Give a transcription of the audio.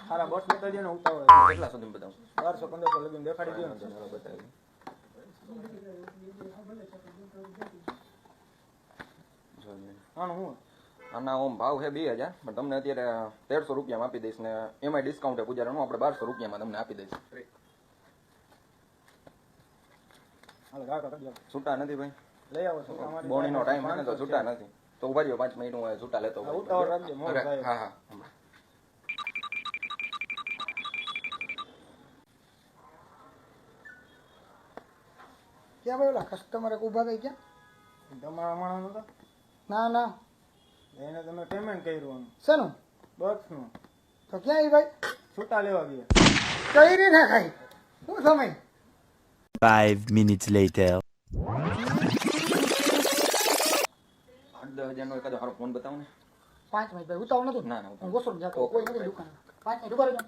સારા બસ બતાવી દો ને ઉતાવળ કેટલા સુધી બતાવું? 1200-1500 લગીને દેખાડી દો ને. ચાલો બતાવી. આનું હું આના ઓમ ભાવ છે 2000 પણ તમને અત્યારે 1300 રૂપિયામાં આપી દઈશ ને એમાંય ડિસ્કાઉન્ટ છે પૂજારાનું. આપણે 1200 રૂપિયામાં તમને આપી દઈશ. હાલ કાકા કરી દો. છૂટા નથી ભાઈ, લઈ આવો છો અમારી બોણીનો ટાઈમ છે ને તો છૂટા નથી. તો ઉભા રહ્યો 5 મિનિટ, હું છૂટા લેતો હા, ઉતાવળ રાખજો, મોડું અરે, થાય. હા હા. ક્યાં ભાઈ ઓલા કસ્ટમર એક ઊભા થઈ ગયા? તમારા માણસ નતો ના ના, એને તમે પેમેન્ટ કર્યું શેનું? બસનું તો ક્યાં એ ભાઈ છૂટા લેવા ગયા. કઈ રીતે ખાઈ શું સમય? 5 minutes later. 8-10 હજારનો એકાદો સારો ફોન બતાવો ને. 5 મિનિટ ભાઈ, ઉતાવળ નથી. ના, ના, ઉતાવળ. હું ગોસરો જતો, કોઈ નથી દુકાન. 5 મિનિટ ઉભા રહેજો.